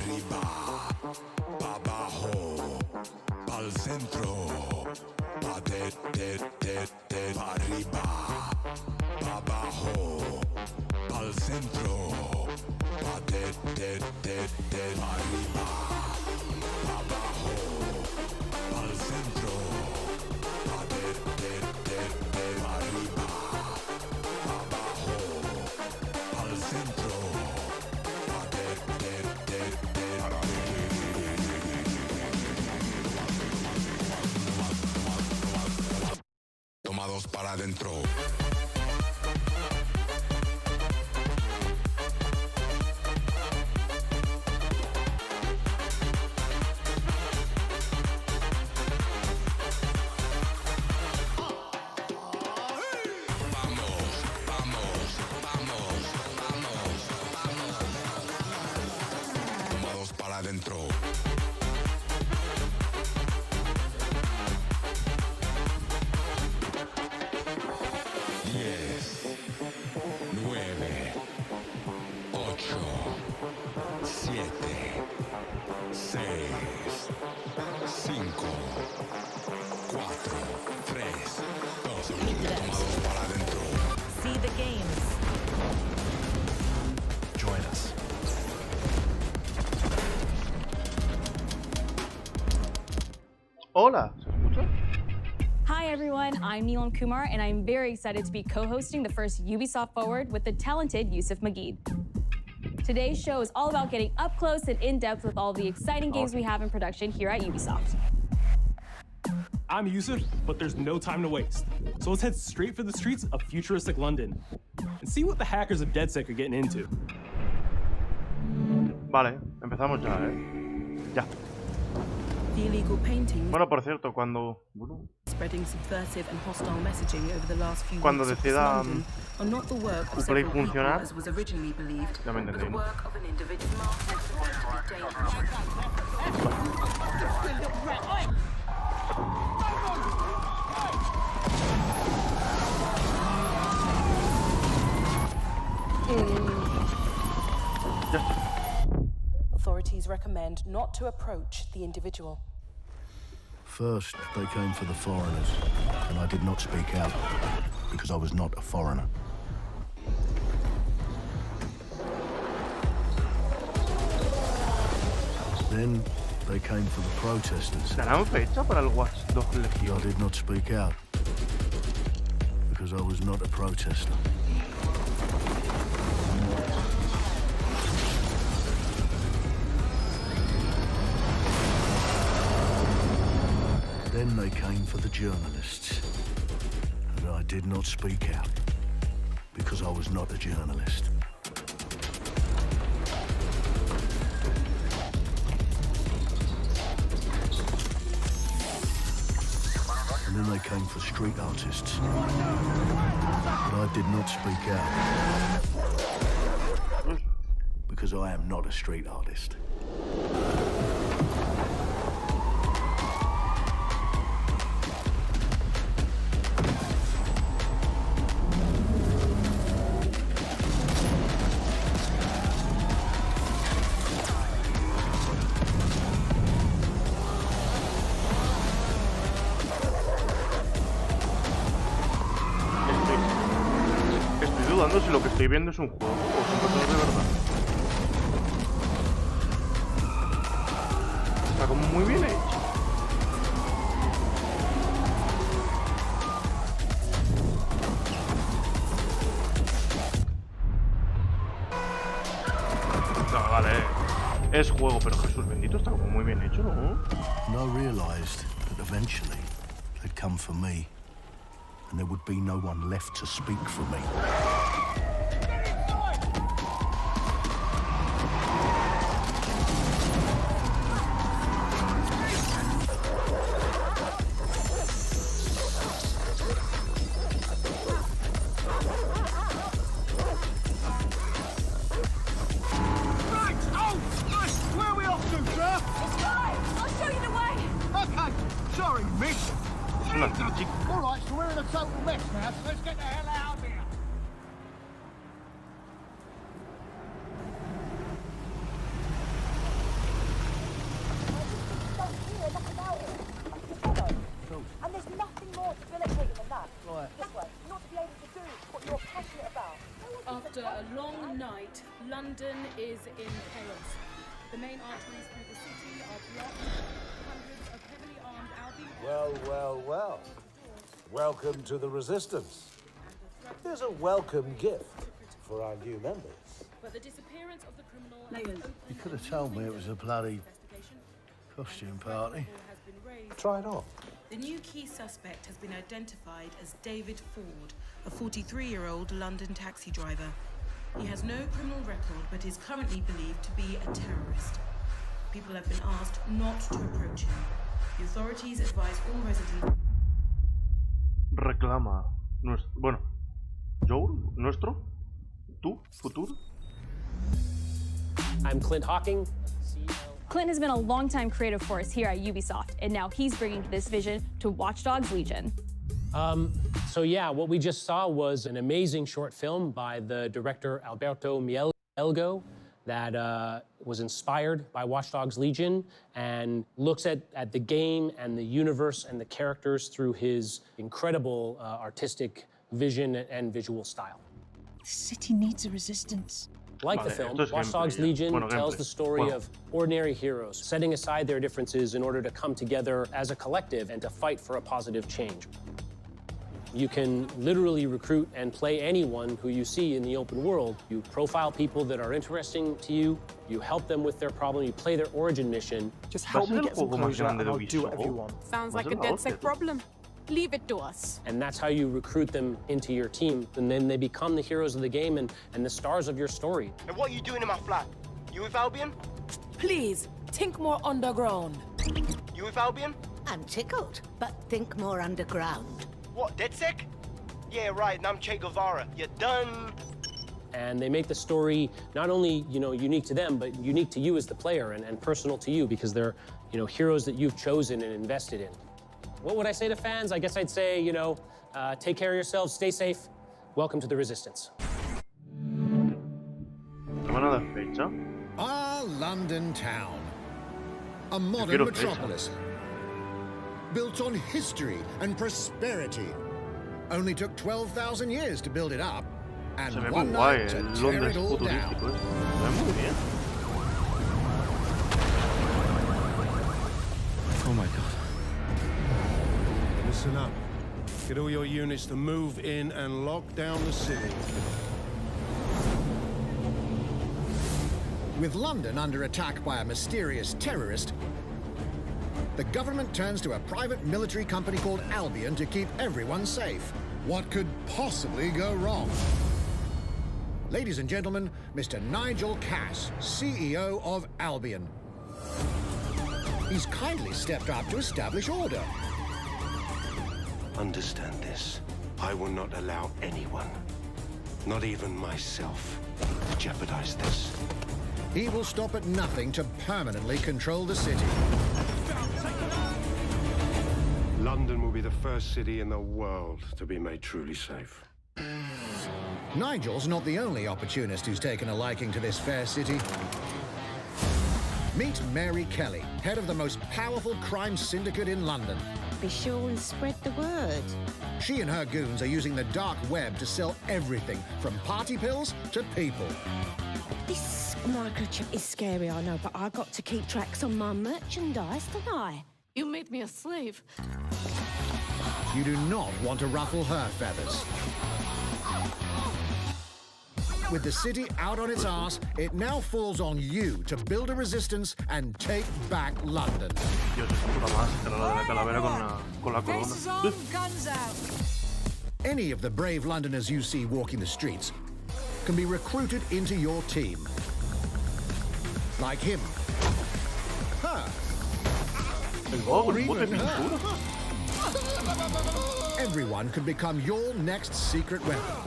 arriba, pa' abajo, pa'l centro, pa' pa' arriba, pa' abajo, pa'l centro, pa' pa' arriba, pa' abajo, pa'l centro, pa' pa' arriba, pa' abajo, pa'l centro, tomados para adentro. Adentro. 10, 9, 8, 7, 6, 5, 4, 3, 2, tomados para adentro. See the games. Join us. Hola, ¿se escucha? Hi everyone, I'm Neelam Kumar and I'm very excited to be co-hosting the first Ubisoft Forward with the talented Yusuf Mageed. Today's show is all about getting up close and in-depth with all the exciting games we have in production here at Ubisoft. I'm Yusuf, but there's no time to waste. So let's head straight for the streets of futuristic London and see what the hackers of DedSec are getting into. Vale, empezamos ya, Ya. The illegal painting Bueno, por cierto, cuando spreading subversive and hostile messaging over the last few Cuando weeks decida across London are not the work of Uplay several people, funcionar, as was originally believed, ya me but the entendéis. work of an individual to be Ya está. Authorities recommend not to approach the individual. First, they came for the foreigners, and I did not speak out, because I was not a foreigner. Then, they came for the protesters. ¿Darán fecha para el Watch Dogs I Legion? did not speak out, because I was not a protester. Then they came for the journalists, and I did not speak out, because I was not a journalist. And then they came for street artists, but I did not speak out, because I am not a street artist. Estoy dudando si lo que estoy viendo es un juego o si no es de verdad. Está como muy bien hecho. No, vale. Es juego, pero Jesús bendito, está como muy bien hecho, ¿no? And I realised that eventually they'd come for me, and there would be no one left to speak for me. Es una chica. All right, so we're in a total mess now, so let's get the hell out of here. After a long night, London is in chaos. The main arteries through the city are blocked. Hundreds of heavily armed Albion... Well. Welcome to the Resistance. Here's a welcome gift for our new members. But the disappearance of the criminal... You could have told me it was a bloody costume party. Try it on. The new key suspect has been identified as David Ford, a 43-year-old London taxi driver. He has no criminal record, but is currently believed to be a terrorist. People have been asked not to approach him. The authorities advise all residents... Reclama. Bueno. Joel, nuestro. Tú, futuro. I'm Clint Hawking. Clint has been a longtime creative force here at Ubisoft, and now he's bringing this vision to Watch Dogs Legion. So yeah, what we just saw was an amazing short film by the director Alberto Mielgo that was inspired by Watch Dogs Legion and looks at the game and the universe and the characters through his incredible artistic vision and visual style. The city needs a resistance. Like the film, Watch Dogs Legion tells the story of ordinary heroes setting aside their differences in order to come together as a collective and to fight for a positive change. You can literally recruit and play anyone who you see in the open world. You profile people that are interesting to you, you help them with their problem, you play their origin mission. Just help me get some closure and I'll do whatever you want. Sounds like a DedSec problem. Leave it to us. And that's how you recruit them into your team. And then they become the heroes of the game and the stars of your story. And what are you doing in my flat? You with Albion? Please, think more underground. You with Albion? I'm tickled, but think more underground. What, DedSec? Yeah, right, and I'm Che Guevara. You're done. And they make the story not only, unique to them, but unique to you as the player and personal to you because they're, heroes that you've chosen and invested in. What would I say to fans? I guess I'd say, take care of yourselves, stay safe. Welcome to the Resistance. Our London town. A modern metropolis. Built on history and prosperity. Only took 12,000 years to build it up. And one night to tear it all down. Oh my God. Listen up. Get all your units to move in and lock down the city. With London under attack by a mysterious terrorist, the government turns to a private military company called Albion to keep everyone safe. What could possibly go wrong? Ladies and gentlemen, Mr. Nigel Cass, CEO of Albion. He's kindly stepped up to establish order. Understand this. I will not allow anyone, not even myself, to jeopardize this. He will stop at nothing to permanently control the city. London will be the first city in the world to be made truly safe. Nigel's not the only opportunist who's taken a liking to this fair city. Meet Mary Kelly, head of the most powerful crime syndicate in London. Be sure and spread the word. She and her goons are using the dark web to sell everything from party pills to people. This microchip is scary, I know, but I got to keep tracks on my merchandise, don't I? You made me a slave. You do not want to ruffle her feathers. With the city out on its arse, it now falls on you to build a resistance and take back London. Guns out. Any of the brave Londoners you see walking the streets can be recruited into your team. Like him, her, or even her. Everyone could become your next secret weapon.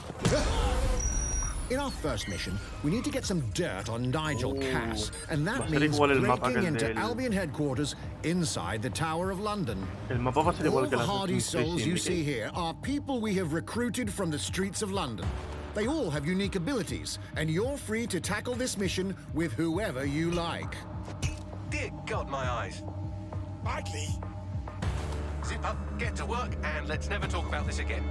In our first mission, we need to get some dirt on Nigel Cass, and that means breaking into Albion headquarters inside the Tower of London. All the hardy souls you see here are people we have recruited from the streets of London. They all have unique abilities, and you're free to tackle this mission with whoever you like. Dear God, my eyes. Badly. Zip up, get to work, and let's never talk about this again.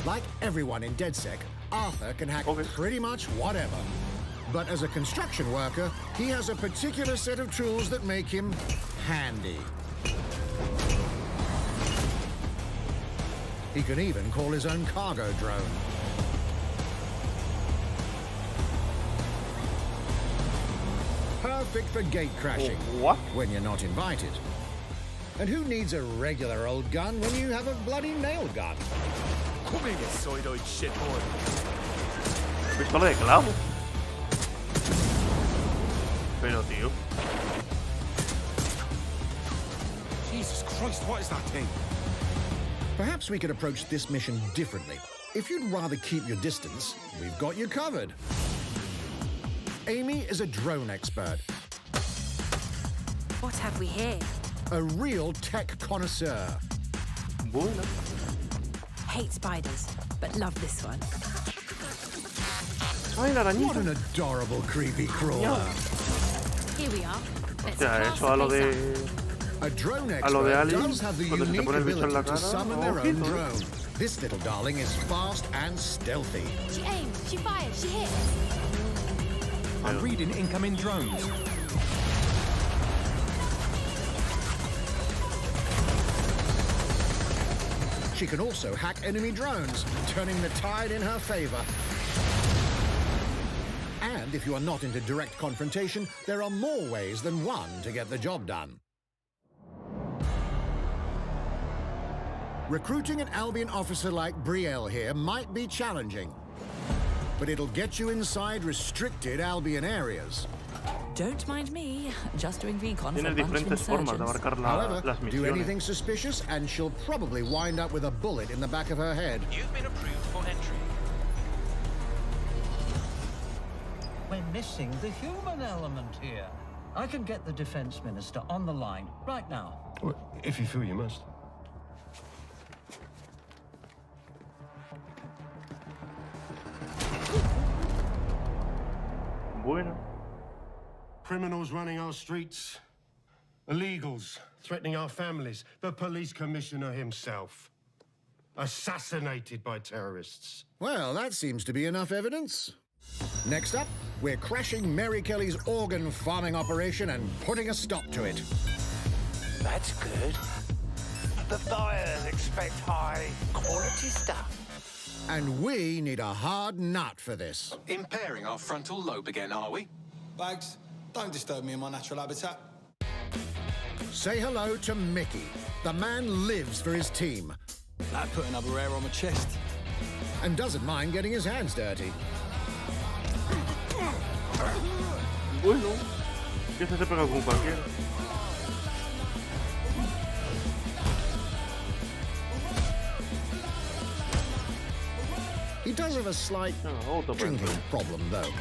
Like everyone in DedSec, Arthur can hack pretty much whatever. But as a construction worker, he has a particular set of tools that make him handy. He can even call his own cargo drone. Perfect for gate crashing. What? When you're not invited. And who needs a regular old gun when you have a bloody nail gun? Come here, you soidoid shit boy. Pistola de clavo. Pero tío. Jesus Christ, what is that thing? Perhaps we could approach this mission differently. If you'd rather keep your distance, we've got you covered. Amy is a drone expert. What have we here? A real tech connoisseur. Bueno. Hate spiders, but love this one. Ay, la arañita. What an adorable creepy crawler. Here we are. O sea, eso a lo de... A drone A lo de expert Aliens, does have the cuando se te unique pone el bicho en la ability to cara, summon their own ojito. drone. This little darling is fast and stealthy. She aims, she fires, she hits. I'm reading incoming drones. She can also hack enemy drones, turning the tide in her favor. And if you are not into direct confrontation, there are more ways than one to get the job done. Recruiting an Albion officer like Brielle here might be challenging, but it'll get you inside restricted Albion areas. Don't mind me, just doing recon for Tienes a bunch of diferentes formas de insurgents. abarcar However, las do misiones. anything suspicious and she'll probably wind up with a bullet in the back of her head. You've been approved for entry. We're missing the human element here. I can get the Defense Minister on the line right now. Well, if you feel you must. Bueno. Criminals running our streets. Illegals threatening our families. The police commissioner himself. Assassinated by terrorists. Well, that seems to be enough evidence. Next up, we're crashing Mary Kelly's organ farming operation and putting a stop to it. That's good. The buyers expect high quality stuff. And we need a hard nut for this. Impairing our frontal lobe again, are we? Bags, don't disturb me in my natural habitat. Say hello to Mickey. The man lives for his team. That put another hair on my chest. And doesn't mind getting his hands dirty. Bueno. Que se pega con cualquiera. He does have a slight drinking problem, though.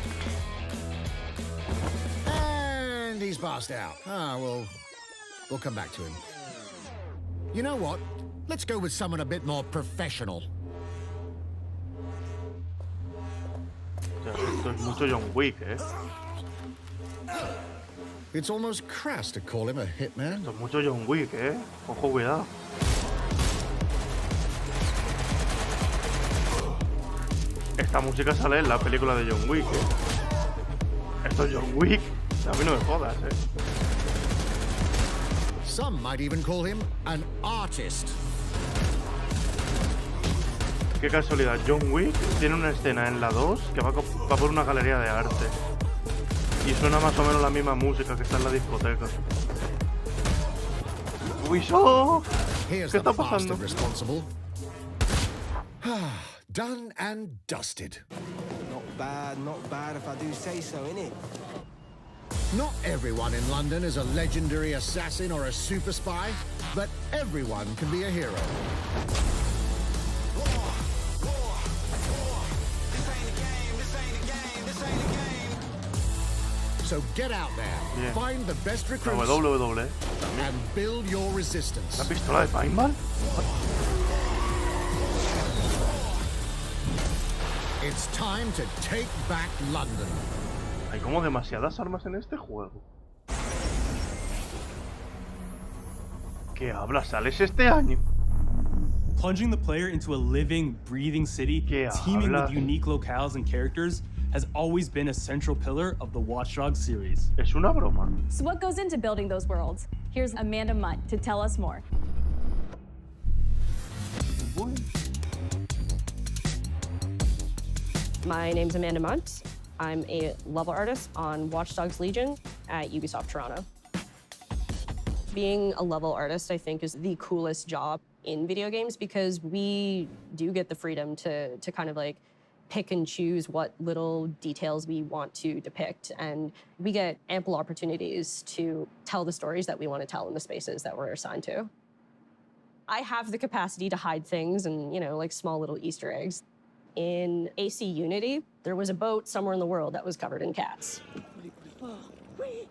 And he's passed out. We'll come back to him. You know what? Let's go with someone a bit more professional. Esto es mucho John Wick, ¿eh? It's almost crass to call him a hitman. Esto es mucho John Wick, ¿eh? Ojo, cuidado. Esta música sale en la película de John Wick, ¿eh? Esto es John Wick. A mí no me jodas, ¿eh? Some might even call him an artist. Qué casualidad, John Wick tiene una escena en la 2 que va por una galería de arte. Y suena más o menos la misma música que está en la discoteca. Ubisoft, ¿qué está pasando? Done and dusted. Not bad if I do say so, innit? Not everyone in London is a legendary assassin or a super spy, but everyone can be a hero. So get out there, find the best recruits, and build your resistance. ¿La pistola de paintball? It's time to take back London. Hay como demasiadas armas en este juego. ¿Qué hablas? ¿Sales este año? Plunging the player into a living, breathing city teeming with unique locales and characters has always been a central pillar of the Watch Dogs series. Es una broma. So what goes into building those worlds? Here's Amanda Munt to tell us more. My name's Amanda Munt. I'm a level artist on Watch Dogs Legion at Ubisoft Toronto. Being a level artist, I think, is the coolest job in video games because we do get the freedom to kind of like pick and choose what little details we want to depict. And we get ample opportunities to tell the stories that we want to tell in the spaces that we're assigned to. I have the capacity to hide things and, you know, like small little Easter eggs. In AC Unity, there was a boat somewhere in the world that was covered in cats.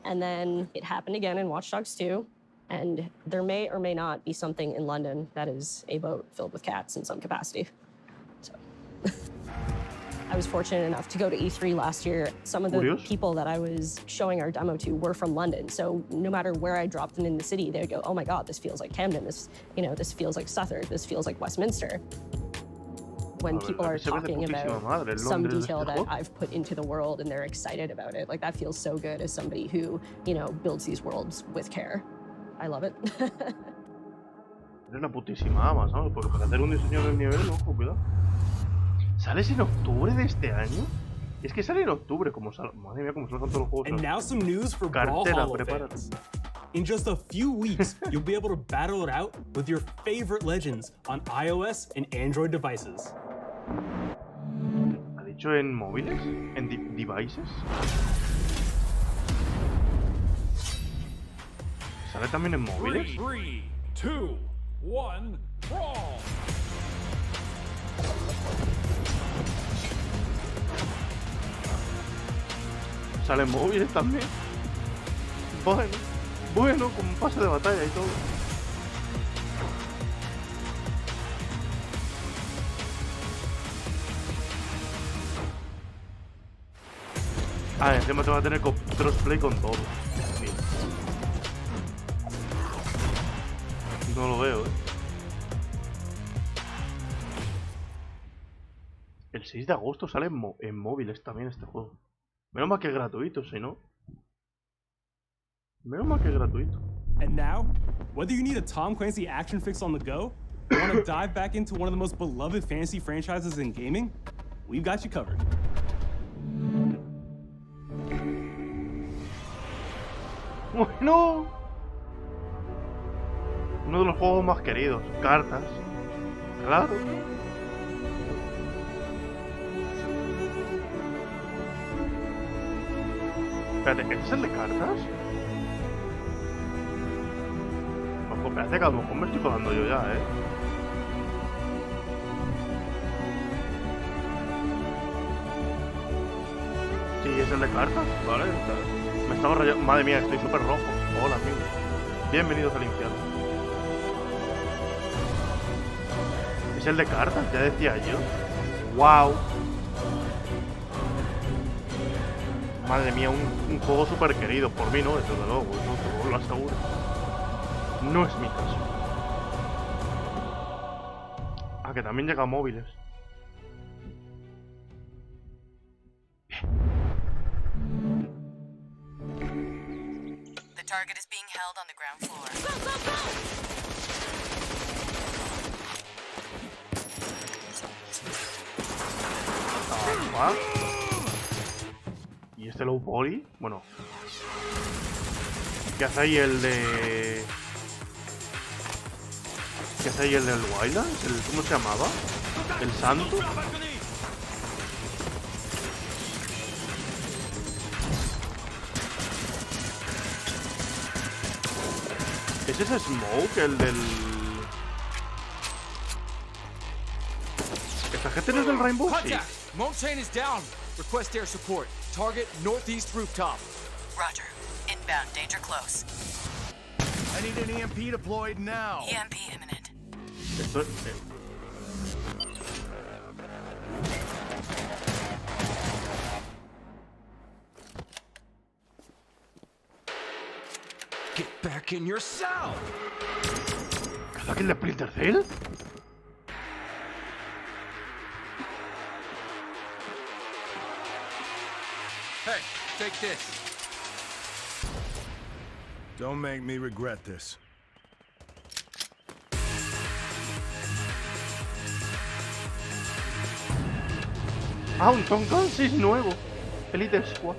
And then it happened again in Watch Dogs 2. And there may or may not be something in London that is a boat filled with cats in some capacity. So I was fortunate enough to go to E3 last year. Some of the people that I was showing our demo to were from London. So no matter where I dropped them in the city, they'd go, oh my God, this feels like Camden. This, you know, this feels like Southwark. This feels like Westminster. When people are talking about some detail that I've put into the world and they're excited about it, like that feels so good as somebody who, you know, builds these worlds with care. I love it. Eres la putísima ama, ¿sabes? Porque para hacer un diseño del nivel, ojo, cuidado. ¿Sales en octubre de este año? Es que sale en octubre, como sale. Madre mía, como salgan todos los juegos. And now some news for Cartera, prepárate. In just a few weeks, you'll be able to battle it out with your favorite legends on iOS and Android devices. ¿Ha dicho en móviles? ¿En devices? ¿Sale también en móviles? 3, 2, 1, brawl. ¿Sale en móviles también? Bueno, como un pase de batalla y todo. Ah, encima te va a tener crossplay con todo. Bien. No lo veo, El 6 de agosto sale en móviles también este juego. Menos mal que es gratuito, si no. Menos mal que es gratuito. And now, whether you need a Tom Clancy action fix on the go, or want to dive back into one of the most beloved fantasy franchises in gaming, we've got you covered. Bueno, uno de los juegos más queridos, cartas, claro. Espérate, ¿este es el de cartas? Ojo, espérate que a lo mejor me estoy colando yo ya, Sí, es el de cartas, vale, me estaba rayando. Madre mía, estoy súper rojo. Hola, amigos. Bienvenidos al infierno. Es el de cartas, ya decía yo. ¡Wow! Madre mía, un juego súper querido. Por mí no, desde luego, no te lo aseguro. No es mi caso. Ah, que también llega a móviles. The target is being held on the ground floor. Ah, ¿y este low poly? Bueno. ¿Qué hace ahí el de...? ¿Qué hace ahí el del Wildlands? ¿Cómo se llamaba? ¿El santo? ¿Es ese Smoke, el del...? ¿Esta gente no es del Rainbow? Sí. Montaigne is down. Request air support. Target northeast rooftop. Roger. Inbound. Danger close. I need an EMP deployed now. EMP imminent. Esto Get back in your cell. ¿Verdad que el de Splinter Cell? Hey, take this. Don't make me regret this. Ah, un Tom Clancy nuevo. Elite Squad.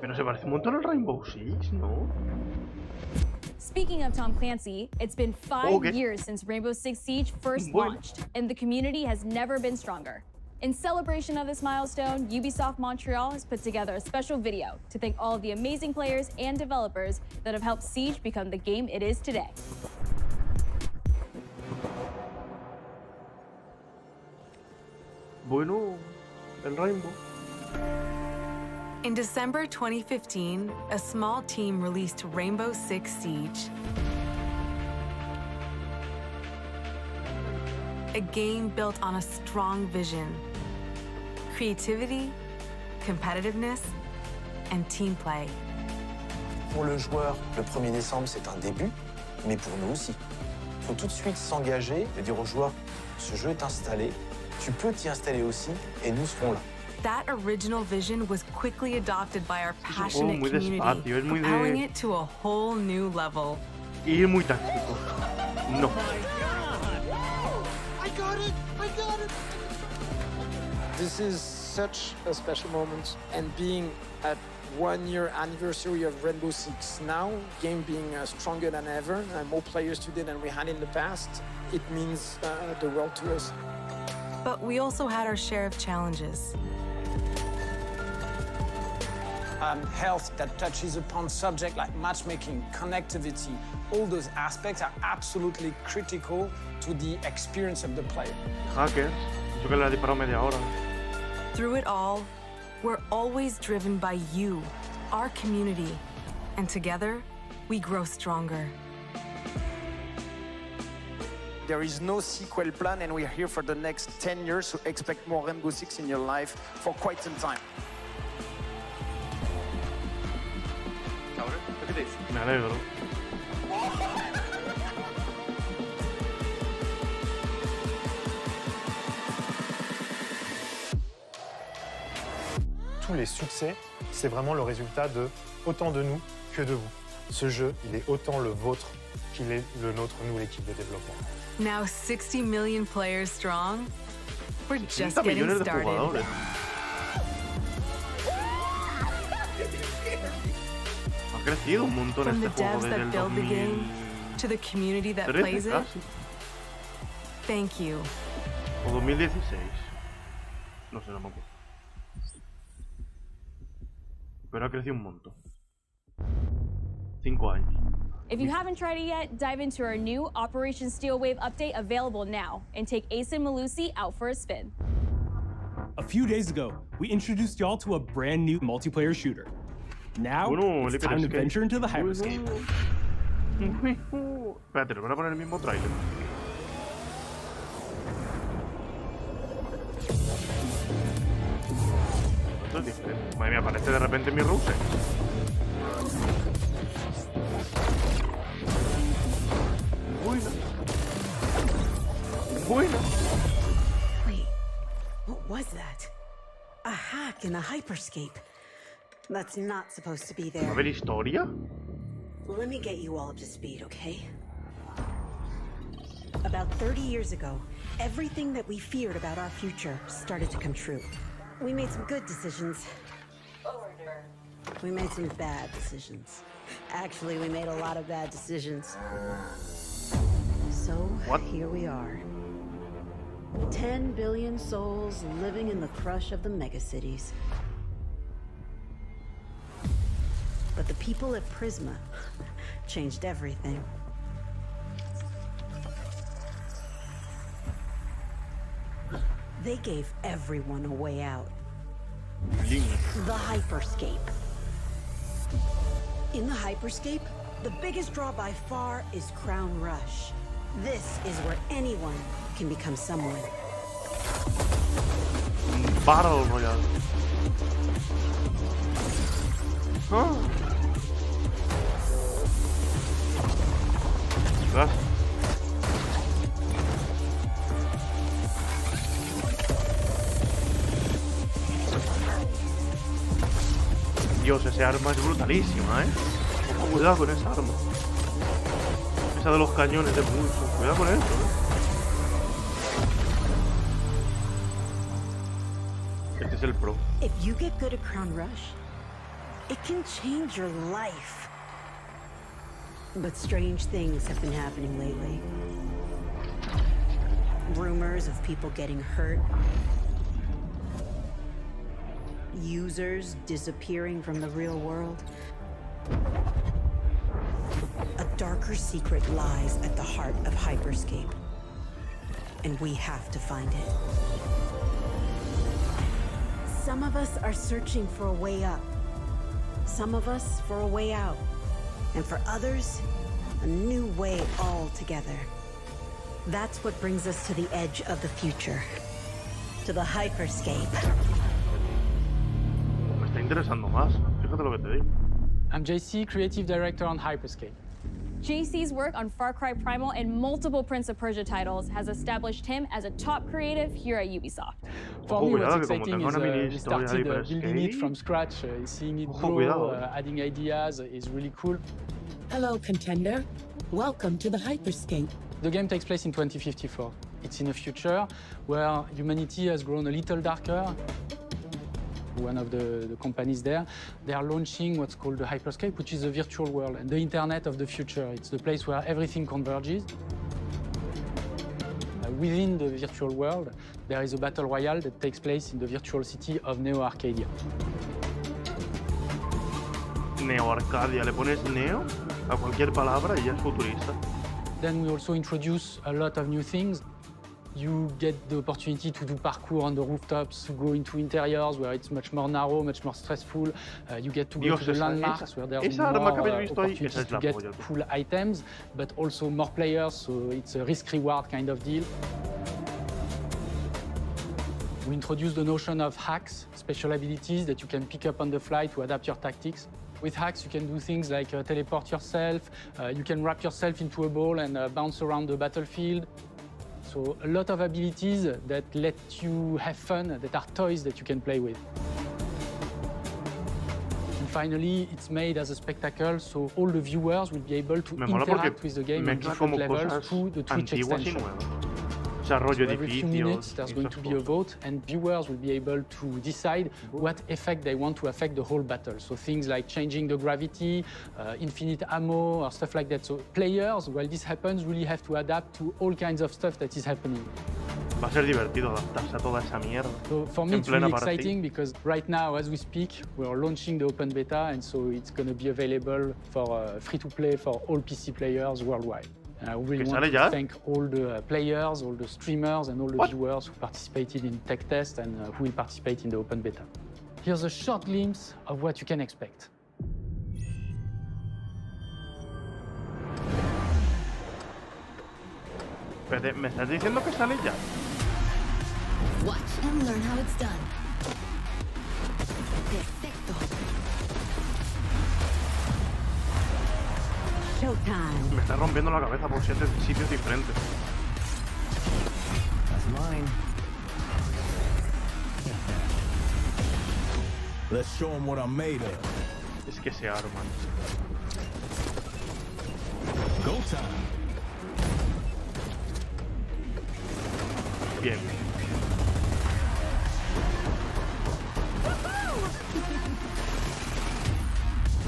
Pero se parece un montón al Rainbow Six, ¿no? Speaking of Tom Clancy, it's been 5 years since Rainbow Six Siege first launched, and the community has never been stronger. In celebration of this milestone, Ubisoft Montreal has put together a special video to thank all of the amazing players and developers that have helped Siege become the game it is today. Bueno, el Rainbow. In December 2015, a small team released Rainbow Six Siege. A game built on a strong vision, creativity, competitiveness, and team play. Pour le joueur, le 1er décembre, c'est un début, mais pour nous aussi. Il faut tout de suite s'engager et dire aux joueurs, ce jeu est installé, tu peux t'y installer aussi, et nous serons là. That original vision was quickly adopted by our passionate community, propelling it to a whole new level. Y muy táctico. No. I got it! This is such a special moment, and being at 1 year anniversary of Rainbow Six now, game being stronger than ever, more players today than we had in the past, it means the world to us. But we also had our share of challenges. Health that touches upon subjects like matchmaking, connectivity, all those aspects are absolutely critical to the experience of the player. Hackers, yo que le he disparado media hora. Through it all, we're always driven by you, our community, and together, we grow stronger. There is no sequel plan, and we're here for the next 10 years, so expect more Rainbow Six in your life for quite some time. Me alegro. Tous les succès, c'est vraiment le résultat de autant de nous que de vous. Ce jeu, il est autant le vôtre qu'il est le nôtre, nous, l'équipe de développement. Now 60 million players strong, we're just getting started. Ha crecido un montón From este the juego devs desde that el build the 2013 game to the community that plays it. casi. Thank you. O 2016. No sé, no me acuerdo. Pero ha crecido un montón. 5 años. If you haven't tried it yet, dive into our new Operation Steel Wave update available now and take Ace and Malusi out for a spin. A few days ago, we introduced y'all to a brand new multiplayer shooter. Now, it's time to venture into the hyperscape. Espérate, ¿le van a poner el mismo trailer? Esto es diferente. Madre mía, aparece de repente mi Ruse. Buena. Buena. Wait, what was that? A hack in the hyperscape. That's not supposed to be there. ¿Va a haber historia? Let me get you all up to speed, okay? About 30 years ago, everything that we feared about our future started to come true. We made some good decisions. We made some bad decisions. Actually, we made a lot of bad decisions. So, here we are. 10 billion souls living in the crush of the megacities. But the people at Prisma changed everything. They gave everyone a way out. The hyperscape. In the hyperscape, the biggest draw by far is Crown Rush. This is where anyone can become someone. Battle Royale. Huh? What? Dios, ese arma es brutalísima, ¿eh? Ojo, cuidado con esa arma. Esa de los cañones de pulso. Cuidado con eso, ¿eh? Este es el pro. If you get good at Crown Rush, it can change your life. But strange things have been happening lately. Rumors of people getting hurt. Users disappearing from the real world. A darker secret lies at the heart of Hyperscape. And we have to find it. Some of us are searching for a way up. Some of us for a way out. And for others, a new way altogether. That's what brings us to the edge of the future. To the Hyperscape. Me está interesando más. Fíjate lo que te digo. I'm JC, Creative Director on Hyperscape. JC's work on Far Cry Primal and multiple Prince of Persia titles has established him as a top creative here at Ubisoft. For me, what's exciting is we started building it from scratch, seeing it grow, adding ideas is really cool. Hello, contender. Welcome to the Hyperscape. The game takes place in 2054. It's in a future where humanity has grown a little darker. One of the companies there, they are launching what's called the Hyperscape, which is a virtual world and the internet of the future. It's the place where everything converges. Within the virtual world, there is a battle royale that takes place in the virtual city of Neo Arcadia. Neo Arcadia, le pones Neo a cualquier palabra y ya es futurista. Then we also introduce a lot of new things. You get the opportunity to do parkour on the rooftops, to go into interiors where it's much more narrow, much more stressful. You get to go to the landmarks where there's more opportunities to get cool items, but also more players, so it's a risk-reward kind of deal. We introduce the notion of hacks, special abilities that you can pick up on the fly to adapt your tactics. With hacks, you can do things like teleport yourself, you can wrap yourself into a ball and bounce around the battlefield. So a lot of abilities that let you have fun, that are toys that you can play with. And finally, it's made as a spectacle, so all the viewers will be able to interact with the game at different levels through the Twitch extension. So every few minutes, there's going to be a vote, and viewers will be able to decide what effect they want to affect the whole battle. So things like changing the gravity, infinite ammo, or stuff like that. So players, while this happens, really have to adapt to all kinds of stuff that is happening. Va a ser divertido adaptarse a toda esa mierda. So for me, it's really exciting because right now, as we speak, we are launching the open beta, and so it's going to be available for free-to-play for all PC players worldwide. I really want to thank all the players, all the streamers, and all the viewers who participated in tech test and who will participate in the open beta. Here's a short glimpse of what you can expect. Espérate, ¿me estás diciendo que sale ya? Watch and learn how it's done. Perfecto. Showtime. Me está rompiendo la cabeza por 7 sitios diferentes. That's mine. Let's show them what I'm made of. Es que se arman. Go time. Bien.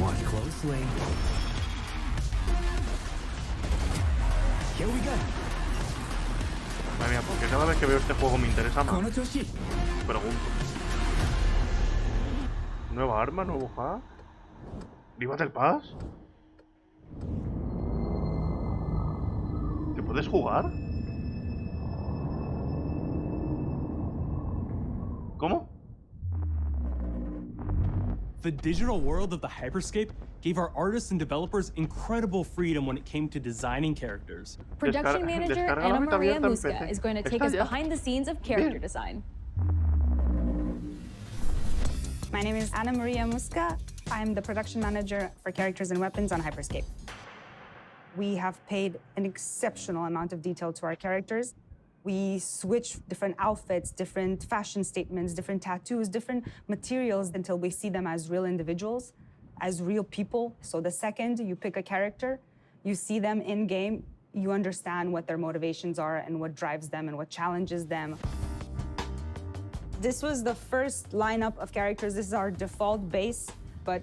Watch closely. Here we go. Madre mía, porque cada vez que veo este juego me interesa más. Pregunto. ¿Nueva arma? ¿Nuevo hack? ¿Vivas del Pass? ¿Que puedes jugar? ¿Cómo? The digital world of the Hyperscape gave our artists and developers incredible freedom when it came to designing characters. Production manager Ana Maria Musca is going to take us behind the scenes of character design. My name is Ana Maria Musca. I'm the production manager for characters and weapons on Hyperscape. We have paid an exceptional amount of detail to our characters. We switch different outfits, different fashion statements, different tattoos, different materials until we see them as real individuals, as real people. So the second you pick a character, you see them in-game, you understand what their motivations are and what drives them and what challenges them. This was the first lineup of characters. This is our default base, but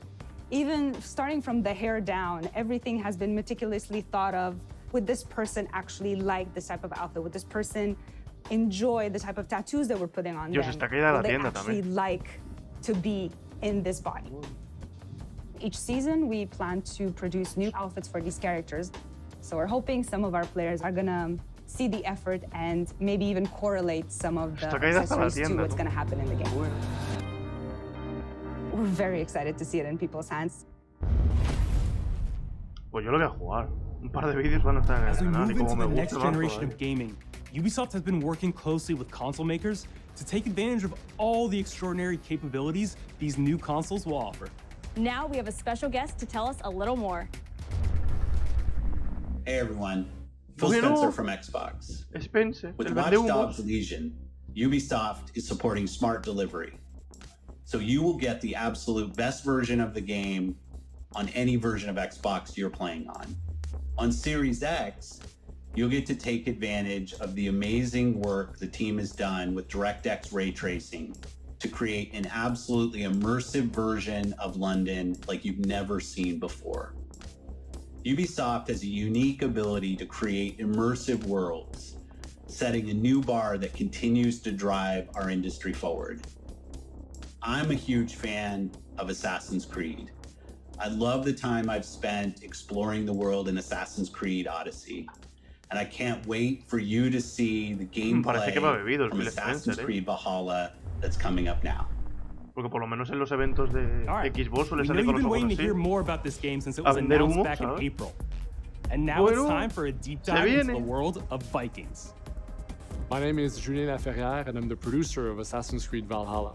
even starting from the hair down, everything has been meticulously thought of. Would this person actually like this type of outfit? Would this person enjoy the type of tattoos that we're putting on them? Would they actually like to be in this body? Each season, we plan to produce new outfits for these characters. So we're hoping some of our players are gonna see the effort and maybe even correlate some of the accessories to what's gonna happen in the game. We're very excited to see it in people's hands. Pues yo lo voy a jugar. Un par de vídeos van a estar en el canal y como me gusta next generation of gaming, Ubisoft has been working closely with console makers to take advantage of all the extraordinary capabilities these new consoles will offer. Now we have a special guest to tell us a little more. Hey everyone, Phil Spencer from Xbox. With Watch Dogs Legion, Ubisoft is supporting smart delivery. So you will get the absolute best version of the game on any version of Xbox you're playing on. On Series X, you'll get to take advantage of the amazing work the team has done with DirectX ray tracing to create an absolutely immersive version of London like you've never seen before. Ubisoft has a unique ability to create immersive worlds, setting a new bar that continues to drive our industry forward. I'm a huge fan of Assassin's Creed. I love the time I've spent exploring the world in Assassin's Creed Odyssey, and I can't wait for you to see the gameplay from Assassin's Creed Valhalla that's coming up now. Porque por lo menos en los eventos de Xbox suele salir con los ojos así. You've been waiting to hear more about this game since it was announced back in April. And now it's time for a deep dive into the world of Vikings. My name is Julien Laferrière, and I'm the producer of Assassin's Creed Valhalla.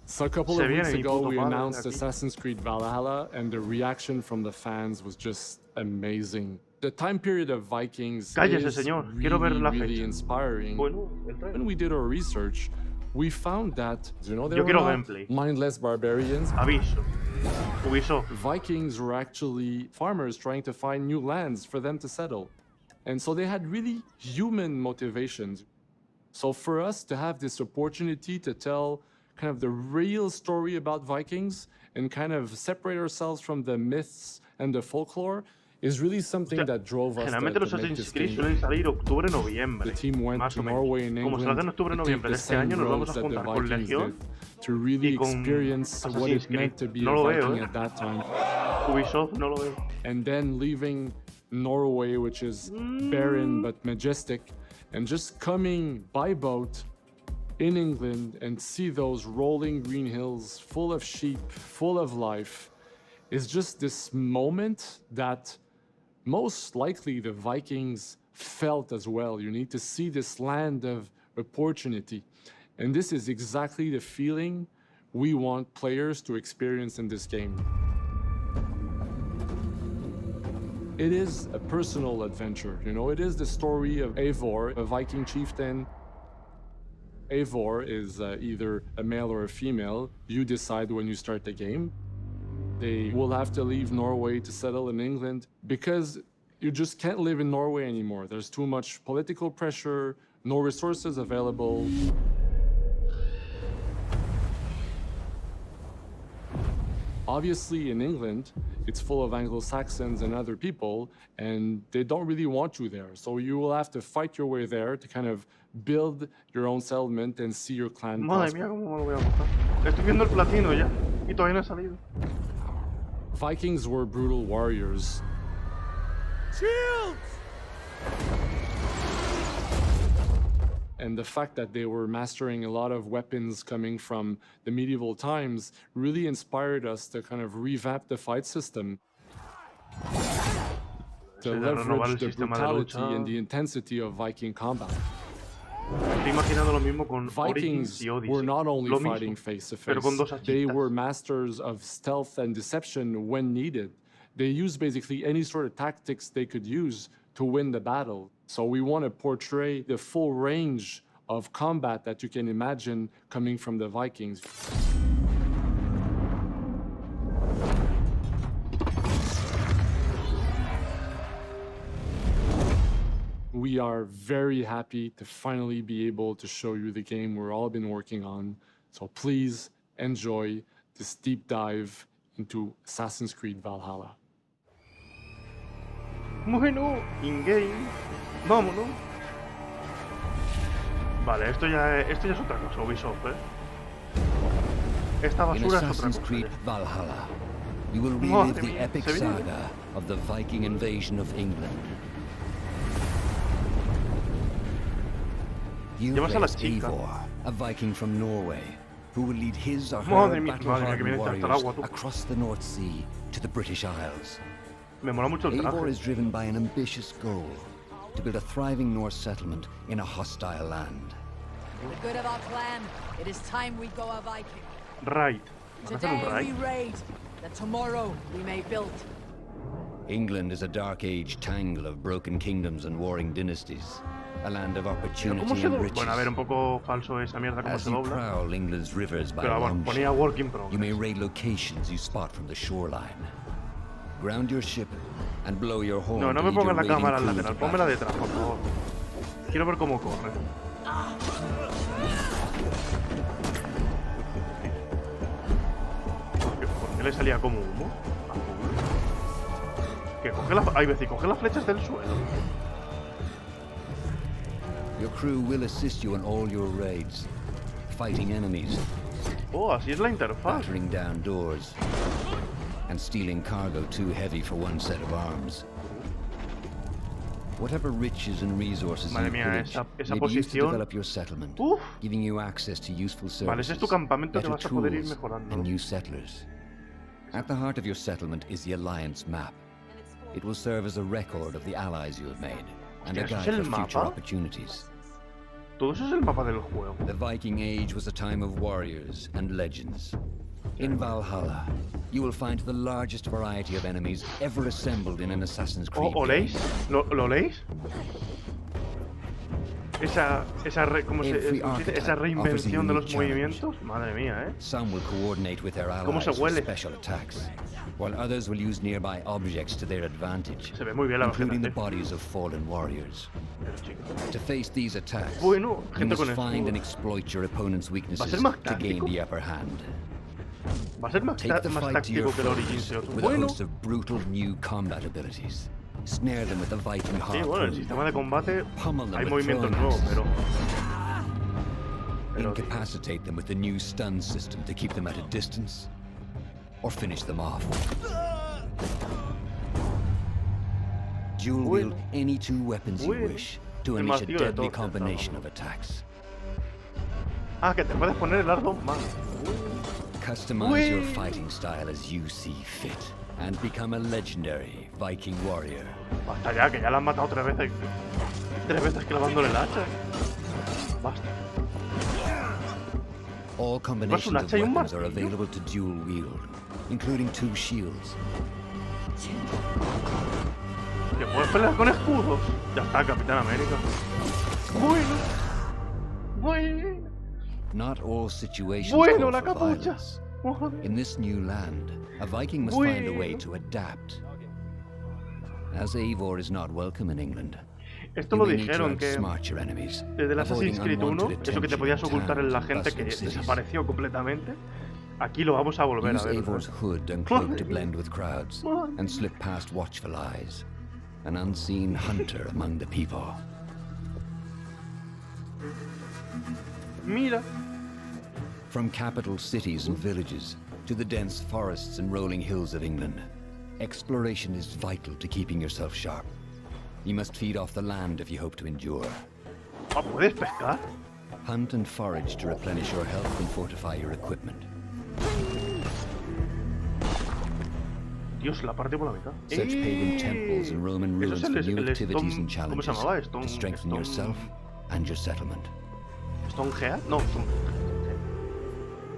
So a couple of weeks ago, we announced Assassin's Creed Valhalla, and the reaction from the fans was just amazing. The time period of Vikings is really inspiring. When we did our research, we found that, there were not mindless barbarians. Ubisoft. Vikings were actually farmers trying to find new lands for them to settle. And so they had really human motivations. So for us to have this opportunity to tell kind of the real story about Vikings and kind of separate ourselves from the myths and the folklore is really something that drove us to make this game. The team went to Norway and England to take the same roads that the Vikings did to really experience what it meant to be a Viking at that time. And then leaving Norway, which is barren but majestic, and just coming by boat in England and see those rolling green hills full of sheep, full of life, is just this moment that most likely the Vikings felt as well. You need to see this land of opportunity. And this is exactly the feeling we want players to experience in this game. It is a personal adventure, it is the story of Eivor, a Viking chieftain. Eivor is either a male or a female. You decide when you start the game. They will have to leave Norway to settle in England because you just can't live in Norway anymore. There's too much political pressure, no resources available. Obviously, in England, it's full of Anglo-Saxons and other people, and they don't really want you there. So you will have to fight your way there to kind of build your own settlement and see your clan prosper. Madre mía, cómo me lo voy a gustar. Estoy viendo el platino ya, y todavía no ha salido. Vikings were brutal warriors. Shields! And the fact that they were mastering a lot of weapons coming from the medieval times really inspired us to kind of revamp the fight system. To leverage the brutality and the intensity of Viking combat. Vikings were not only fighting face-to-face, they were masters of stealth and deception when needed. They used basically any sort of tactics they could use to win the battle. So we want to portray the full range of combat that you can imagine coming from the Vikings. We are very happy to finally be able to show you the game we've all been working on. So please enjoy this deep dive into Assassin's Creed Valhalla. Bueno, in-game. Vámonos. Vale, esto ya es otra cosa, Ubisoft, Esta basura es otra Assassin's cosa. Creed Valhalla, you will relive the epic saga of the Viking invasion of England. You play as Eivor, a Viking from Norway, who will lead his or her battle-hardened warriors across the North Sea to the British Isles. Me mola mucho el traje. Eivor is driven by an ambitious goal, to build a thriving Norse settlement in a hostile land. For the good of our clan, it is time we go a Viking. Right. Today we raid, that tomorrow we may build. England is a dark age tangle of broken kingdoms and warring dynasties. A land of opportunity and riches. Bueno, a ver, un poco falso esa mierda como se dobla. As you prowl England's rivers by ponía work in progress. You may raid locations you spot from the shoreline. Ground your ship and blow your horn. No me pongas la cámara al lateral, pónmela detrás, por favor. Quiero ver cómo corre. ¿Por qué le salía como humo? Que coge las... Hay veces coge las flechas del suelo. Your crew will assist you in all your raids, fighting enemies. Oh, así es la interfaz. Battering down doors and stealing cargo too heavy for one set of arms. Whatever riches and resources you pillage may be used to develop your settlement, giving you access to useful services, better tools, and new settlers. At the heart of your settlement is the Alliance map. It will serve as a record of the allies you have made, and a guide for future opportunities. Todo eso es el mapa del juego. The Viking Age was a time of warriors and legends. In Valhalla, you will find the largest variety of enemies ever assembled in an Assassin's Creed ¿O leéis? ¿Lo leéis? Esa reinvención de los movimientos, madre mía, Some will coordinate with their allies for special attacks, while others will use nearby objects to their advantage, including the bodies of fallen warriors. To face these attacks, you must find and exploit your opponent's weaknesses to gain the upper hand. Take the fight to your foes with a host of brutal new combat abilities. Snare them with the Viking harpoon. Sí, bueno, el sistema de combate hay movimientos nuevos, pero... Incapacitate them with the new stun system to keep them at a distance, or finish them off. Dual wield any two weapons you wish to unleash a deadly combination of attacks. Ah, que te puedes poner el arco más. Customize your fighting style as you see fit, and become a legendary Viking warrior. Basta ya, que ya la han matado 3 veces. 3 veces clavándole el hacha. Basta. All combinations of weapons are available to dual wield, including 2 shields. Que puedes pelear con escudos. Ya está, Capitán América. Bueno. Not all situations call for violence. In this new land, a Viking must find a way to adapt. As Eivor is not welcome in England, esto lo dijeron que desde el Assassin's Creed 1, eso que te podías ocultar en la gente que desapareció completamente, aquí lo vamos a volver a ver. Use Eivor's hood and cloak to blend with crowds and slip past watchful eyes, an unseen hunter among the people. Mira. From capital cities and villages to the dense forests and rolling hills of England, exploration is vital to keeping yourself sharp. You must feed off the land if you hope to endure. ¿Puedes pescar? Hunt and forage to replenish your health and fortify your equipment. Dios, la parte por la mitad. Search pagan temples and Roman ruins for new activities and challenges to strengthen yourself and your settlement. ¿Stonehead? No,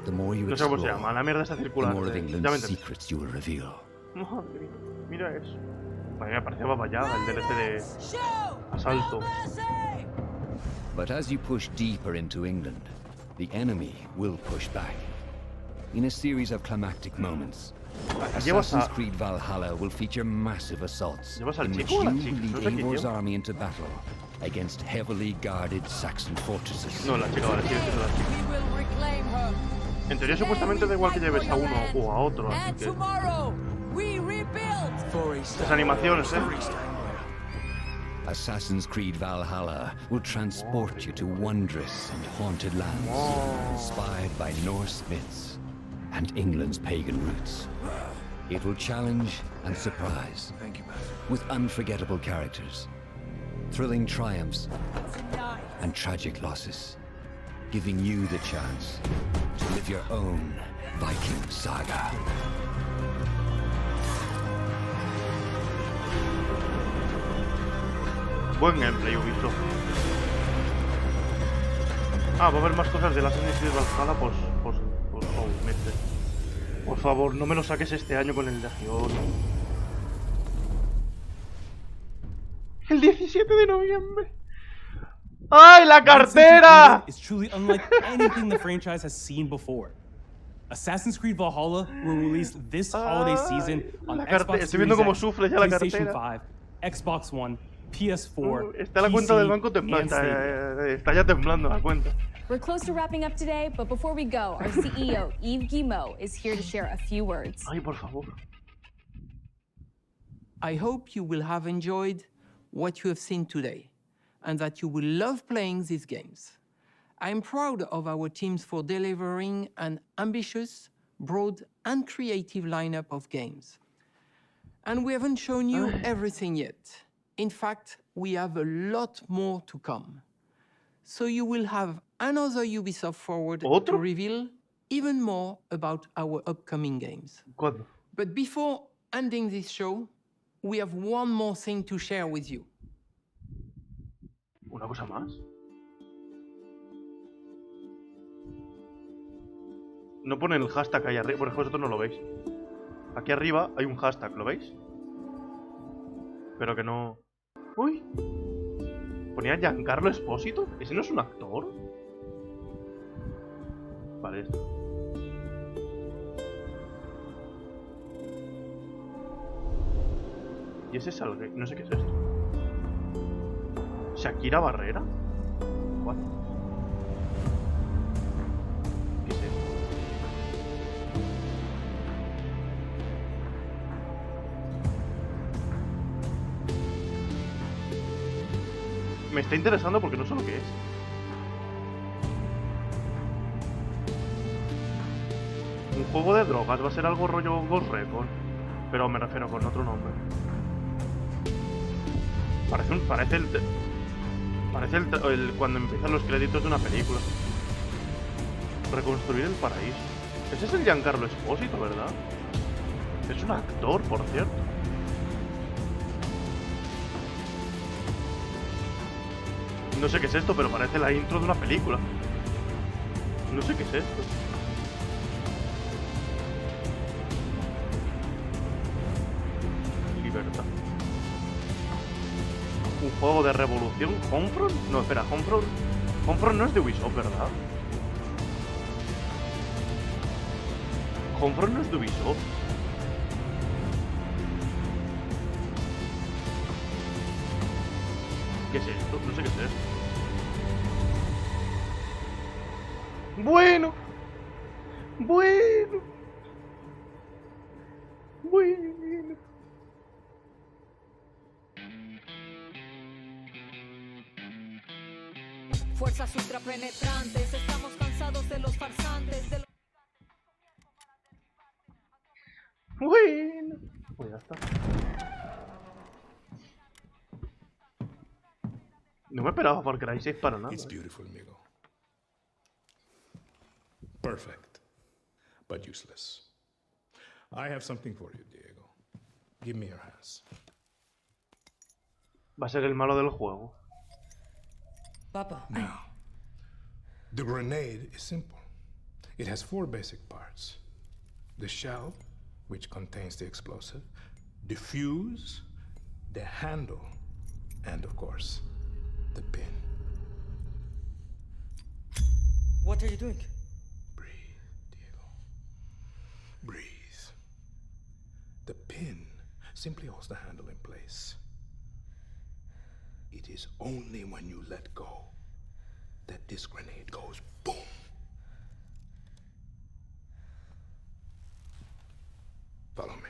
The more you no sé cómo se explore, llama, la mierda esa the circular. more of England's secrets you will reveal. Madre mía, mira eso. A mí me parecía Baba Yaga, el DLC de... Asalto. But as you push deeper into England, the enemy will push back. In a series of climactic moments, Assassin's Creed Valhalla will feature massive assaults in which you lead Eivor's army into battle against heavily guarded Saxon fortresses. No, la chica, vale, sigue siendo la chica. En teoría supuestamente da igual que lleves a uno o a otro, así que... Las animaciones, Assassin's Creed Valhalla will transport you to wondrous and haunted lands, inspired by Norse myths and England's pagan roots. It will challenge and surprise, with unforgettable characters, thrilling triumphs, and tragic losses, giving you the chance to live your own Viking saga. Buen gameplay, Ubisoft. Va a haber más cosas de la Assassin's Creed Valhalla, pues meses. Por favor, no me lo saques este año con el Legión. El 17 de noviembre. ¡Ay, la cartera! Is truly unlike anything the franchise has seen before. Assassin's Creed Valhalla will release this holiday season on Xbox Series X, PlayStation 5, Xbox One, PS4, está la cuenta del banco temblando. Está ya temblando la cuenta. We're close to wrapping up today, but before we go, our CEO, Yves Guillemot, is here to share a few words. Ay, por favor. I hope you will have enjoyed what you have seen today, and that you will love playing these games. I'm proud of our teams for delivering an ambitious, broad, and creative lineup of games. And we haven't shown you everything yet. In fact, we have a lot more to come. So you will have another Ubisoft Forward to reveal even more about our upcoming games. ¿Cuándo? But before ending this show, we have one more thing to share with you. ¿Una cosa más? No ponen el hashtag ahí arriba, por ejemplo, vosotros no lo veis. Aquí arriba hay un hashtag, ¿lo veis? Pero que no... ¡Uy! ¿Ponía Giancarlo Espósito? ¿Ese no es un actor? Vale, esto. ¿Y ese es algo? No sé qué es esto. ¿Shakira Barrera? ¿What? ¿Qué es esto? Me está interesando porque no sé lo que es. Un juego de drogas, va a ser algo rollo Ghost Recon, pero me refiero con otro nombre. Parece el cuando empiezan los créditos de una película. Reconstruir el paraíso. Ese es el Giancarlo Espósito, ¿verdad? Es un actor, por cierto. No sé qué es esto, pero parece la intro de una película. No sé qué es esto. Libertad. Un juego de revolución. ¿Homefront? No, espera, Homefront. Homefront no es de Ubisoft, ¿verdad? Homefront no es de Ubisoft. ¿Qué es esto? No sé qué es esto. Bueno. Fuerzas ultrapenetrantes, estamos cansados de los farsantes, de los... Bueno. Pues ya está. No me esperaba Far Cry 6 para nada. It's beautiful, amigo. Perfect, but useless. I have something for you, Diego. Give me your hands. Va a ser el malo del juego. Papa. Now, the grenade is simple. It has 4 basic parts. The shell, which contains the explosive, the fuse, the handle, And of course, the pin. What are you doing? Breathe, Diego. Breathe. The pin simply holds the handle in place. It is only when you let go that this grenade goes boom. Follow me.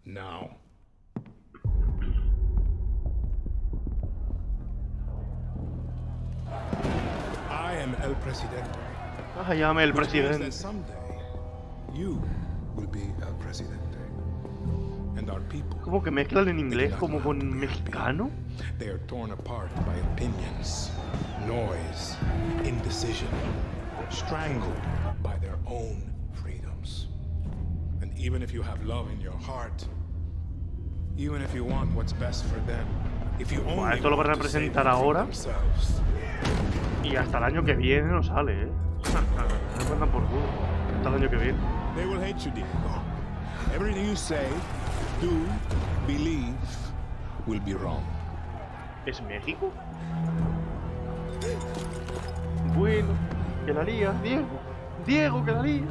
Now. I am El Presidente. I am El Presidente. Someday, you will be El Presidente. And our people. Como que mezclan en inglés como con mexicano. They are torn apart by opinions, noise, indecision, strangled by their own freedoms. And even if you have love in your heart, even if you want what's best for them, if you only esto lo van a presentar ahora y hasta el año que viene no sale, ¿eh? Me mandan por culo. Hasta el año que viene. They will hate you, Diego. Everything you say, do, believe, will be wrong. ¿Es México? Bueno, que la lía, Diego. Diego, que la lía.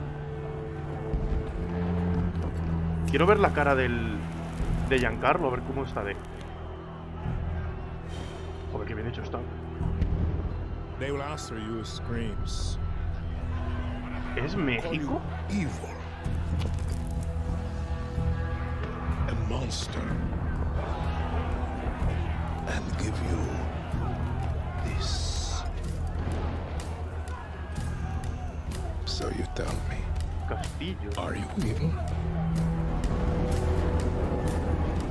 Quiero ver la cara de Giancarlo, a ver cómo está de... Joder, qué bien hecho está. They will answer you with screams. ¿Es México? Evil. A monster. And give you this. So you tell me. Castillo. Are you evil?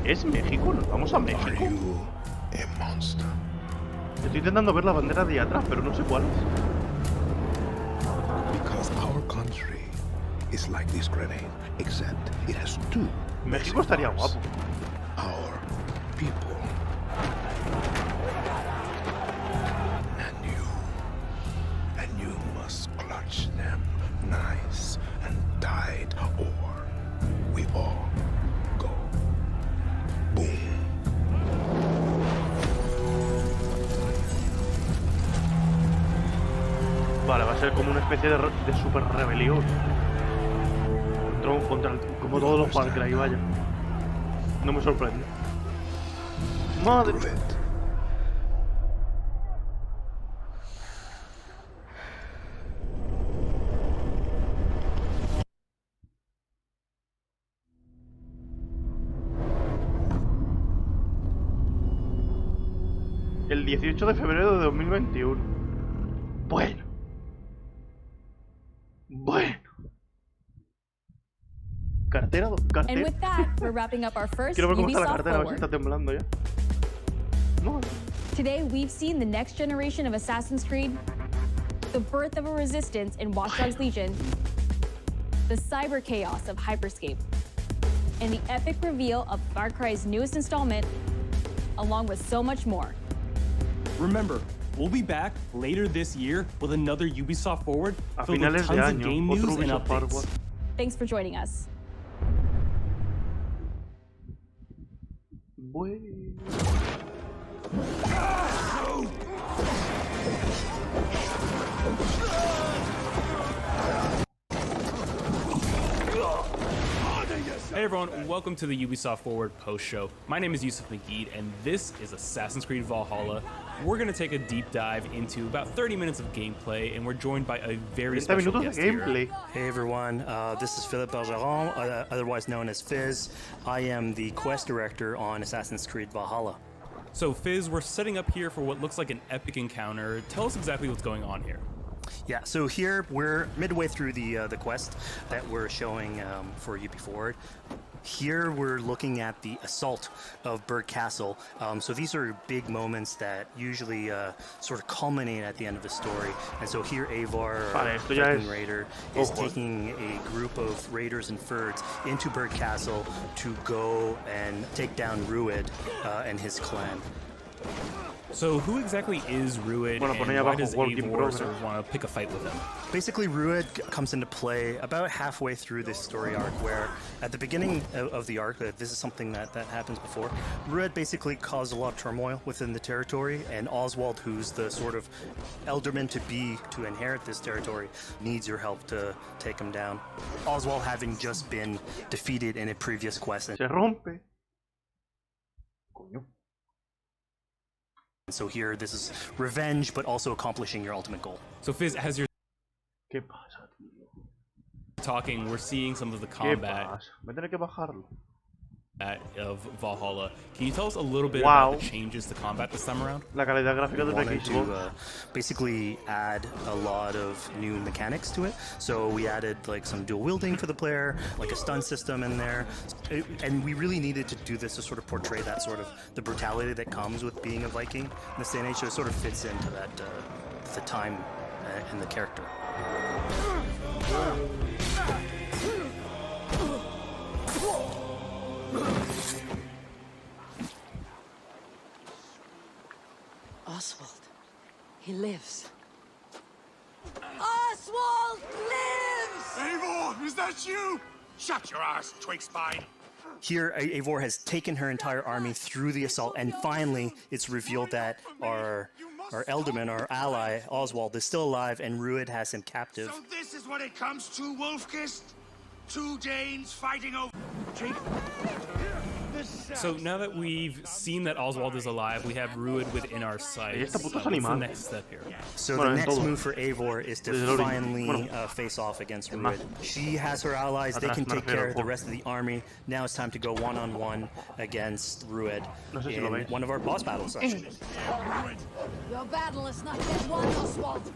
¿Es México? ¿Nos vamos a México? Are you a monster? Estoy intentando ver la bandera de atrás, pero no sé cuál es. Because our country is like this grenade, except it has two. México estaría guapo. Our people. And you must clutch them nice and tight, or we all go boom. Vale, va a ser como una especie de super rebelión. Contra como todos los Far Cry, vaya. No me sorprende. Madre. El 18 de febrero de 2021. Bueno. Cartera. And with that, we're wrapping up our first Quiero ver cómo está la Ubisoft cartera, a ver si Forward. está temblando ya. No. Today, we've seen the next generation of Assassin's Creed, the birth of a resistance in Watch Dogs Legion, the cyber chaos of Hyperscape, and the epic reveal of Far Cry's newest installment, along with so much more. Remember, we'll be back later this year with another Ubisoft Forward filled with tons of game news and updates. Thanks for joining us. Hey everyone, welcome to the Ubisoft Forward post-show. My name is Yusuf Magid, and this is Assassin's Creed Valhalla. We're going to take a deep dive into about 30 minutes of gameplay, and we're joined by a very special guest here. Hey everyone, this is Philippe Bergeron, otherwise known as Fizz. I am the quest director on Assassin's Creed Valhalla. So Fizz, we're setting up here for what looks like an epic encounter. Tell us exactly what's going on here. Yeah, so here we're midway through the quest that we're showing for UB Forward. Here we're looking at the assault of Berg Castle. So these are big moments that usually sort of culminate at the end of the story. And so here Avar, our Viking raider, is taking a group of raiders and Fyrds into Berg Castle to go and take down Rued and his clan. So who exactly is Rued, bueno, and why does Eivor sort of want to pick a fight with him? Basically, Rued comes into play about halfway through this story arc, where at the beginning of the arc, this is something that happens before, Rued basically caused a lot of turmoil within the territory, and Oswald, who's the sort of elderman to inherit this territory, needs your help to take him down. Oswald having just been defeated in a previous quest. Se rompe. Coño. So here, this is revenge, but also accomplishing your ultimate goal. So Fizz, as you're ¿Qué pasa, tío? talking, we're seeing some of the combat Me tendré que bajarlo. of Valhalla. Can you tell us a little bit about the changes to combat this time around? La calidad gráfica de wanted to basically add a lot of new mechanics to it. So we added like some dual wielding for the player, like a stun system in there, and we really needed to do this to sort of portray that sort of the brutality that comes with being a Viking in this day and age. So it sort of fits into that the time and the character. Oswald, he lives. Oswald lives! Eivor, is that you? Shut your ass, twig spine. Here, Eivor has taken her entire army through the assault, and finally, it's revealed that our Elderman, our ally, Oswald, is still alive, and Rued has him captive. So this is what it comes to, Wolfkist? Two Danes fighting over... So now that we've seen that Oswald is alive, we have Rued within our sights. What's the next step here? So the next move for Eivor is to finally face off against Rued. She has her allies, they can take care of the rest of the army. Now it's time to go one-on-one against Rued in one of our boss battles, actually. Your battle is not yet won, Oswald.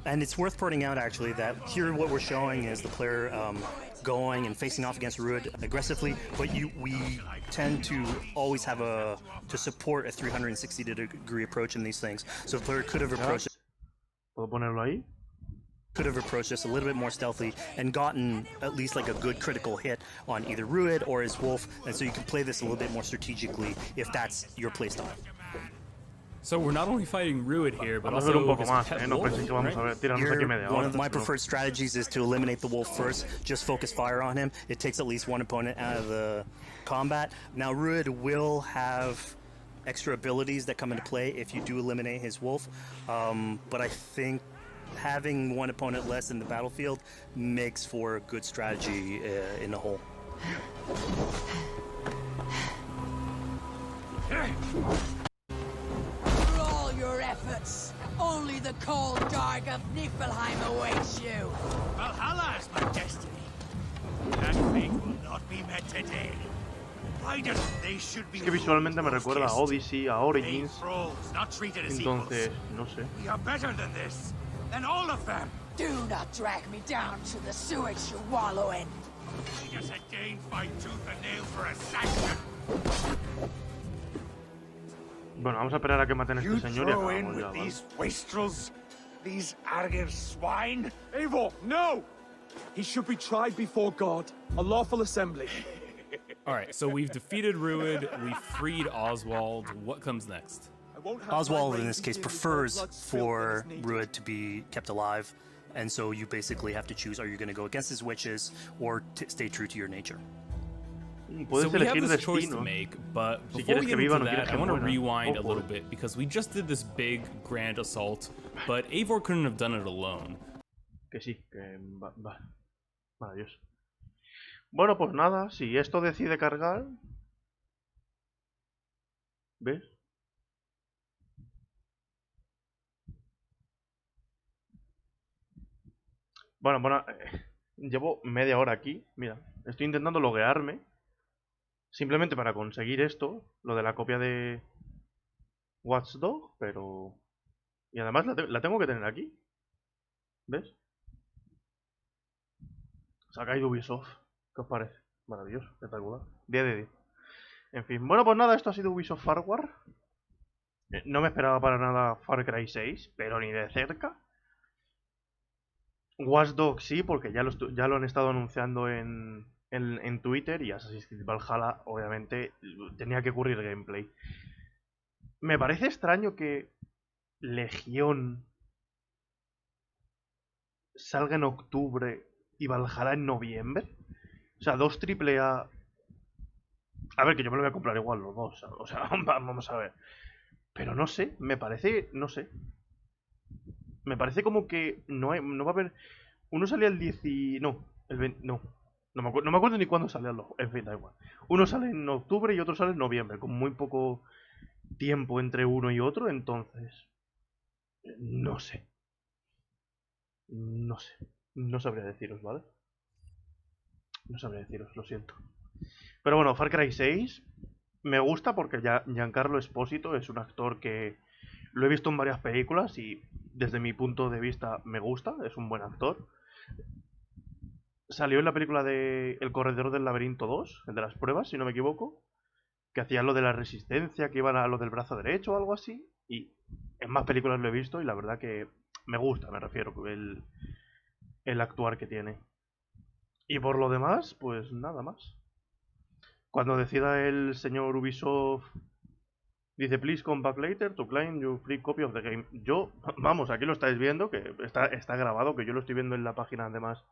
And it's worth pointing out, actually, that here what we're showing is the player going and facing off against Rued aggressively, but we tend to always have to support a 360-degree approach in these things. So the player could have approached this a little bit more stealthy and gotten at least like a good critical hit on either Rued or his wolf, and so you can play this a little bit more strategically if that's your playstyle. So we're not only fighting Rued here, but also his pet wolf, right? One of my preferred strategies is to eliminate the wolf first, just focus fire on him. It takes at least one opponent out of the combat. Now Rued will have extra abilities that come into play if you do eliminate his wolf, but I think having one opponent less in the battlefield makes for a good strategy in the whole. Efforts. Only the cold dark of Niflheim awaits you. Valhalla is my destiny. That fate will not be met today. Why does they should be? Es que visualmente me recuerda a Odyssey, a Origins. Entonces, no sé. We are better than this. Than all of them. Do not drag me down to the sewage you wallow in. Why does a Dane fight tooth and nail for a Saxon? Bueno, vamos a esperar a que maten a este señor y acabamos ya, ¿vale? These wastrels, these Acbs swine. Eivor, no! He should be tried before God, a lawful assembly. All right, so we've defeated Rued, we freed Oswald. What comes next? Oswald, in this case, prefers for Rued to be kept alive, and so you basically have to choose: are you going to go against his wishes or stay true to your nature? So we have this choice to make, but before we get into that, I want to rewind a little bit, because we just did this big, grand assault, but Eivor couldn't have done it alone. Que sí, que maravilloso. Bueno, pues nada, si esto decide cargar... ¿Ves? Bueno, llevo media hora aquí, mira, estoy intentando loguearme. Simplemente para conseguir esto, lo de la copia de Watch Dogs, pero... Y además la tengo que tener aquí. ¿Ves? Se ha caído Ubisoft. ¿Qué os parece? Maravilloso, espectacular. 10 de 10. En fin, bueno, pues nada, esto ha sido Ubisoft Forward. No me esperaba para nada Far Cry 6, pero ni de cerca. Watch Dogs sí, porque ya lo han estado anunciando en en Twitter, y Assassin's Creed Valhalla, obviamente, tenía que ocurrir gameplay. Me parece extraño que Legión salga en octubre y Valhalla en noviembre. O sea, dos AAA. A ver, que yo me lo voy a comprar igual los dos. O sea, vamos a ver. Pero no sé, me parece, no sé. Me parece como que no va a haber. Uno salía el 10 y... No, el 20... No me acuerdo ni cuándo salían los... En fin, da igual. Uno sale en octubre y otro sale en noviembre, con muy poco tiempo entre uno y otro, entonces... No sé. No sé. No sabría deciros, ¿vale? No sabría deciros, lo siento. Pero bueno, Far Cry 6 me gusta porque Giancarlo Esposito es un actor que lo he visto en varias películas y desde mi punto de vista me gusta, es un buen actor. Salió en la película de El Corredor del Laberinto 2, el de las pruebas, si no me equivoco, que hacía lo de la resistencia, que iban a lo del brazo derecho o algo así, y en más películas lo he visto y la verdad que me gusta, me refiero, el actuar que tiene. Y por lo demás, pues nada más. Cuando decida el señor Ubisoft, dice, please come back later to claim your free copy of the game. Yo, vamos, aquí lo estáis viendo, que está grabado, que yo lo estoy viendo en la página, además,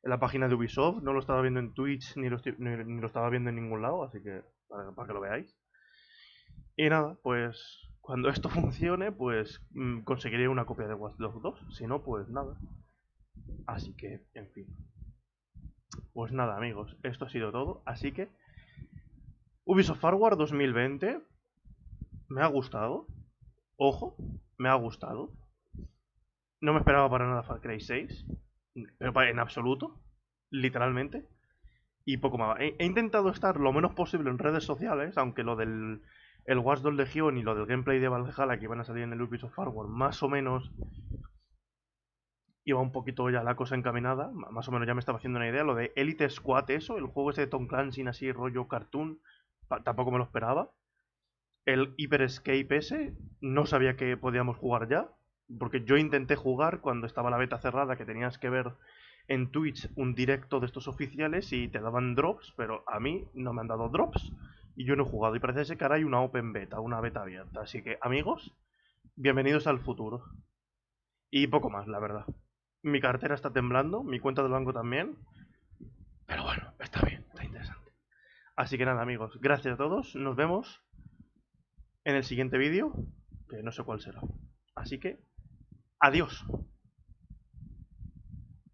en la página de Ubisoft, no lo estaba viendo en Twitch, ni lo estaba viendo en ningún lado, así que, para que lo veáis. Y nada, pues, cuando esto funcione, pues, conseguiré una copia de Watch Dogs 2, si no, pues nada. Así que, en fin. Pues nada, amigos, esto ha sido todo, así que Ubisoft Forward 2020 me ha gustado. Ojo, me ha gustado. No me esperaba para nada Far Cry 6, pero en absoluto, literalmente. Y poco más. He intentado estar lo menos posible en redes sociales, aunque lo del Watch Dogs Legion y lo del gameplay de Valhalla que iban a salir en el Ubisoft Forward más o menos iba un poquito ya la cosa encaminada, más o menos ya me estaba haciendo una idea. Lo de Elite Squad, eso, el juego ese de Tom Clancy así rollo cartoon, tampoco me lo esperaba. El Hyper Escape ese, no sabía que podíamos jugar ya, porque yo intenté jugar cuando estaba la beta cerrada, que tenías que ver en Twitch un directo de estos oficiales y te daban drops, pero a mí no me han dado drops y yo no he jugado. Y parece ser que ahora hay una open beta, una beta abierta. Así que, amigos, bienvenidos al futuro. Y poco más, la verdad. Mi cartera está temblando, mi cuenta del banco también. Pero bueno, está bien, está interesante. Así que nada, amigos, gracias a todos. Nos vemos en el siguiente vídeo, que no sé cuál será. Así que, adiós.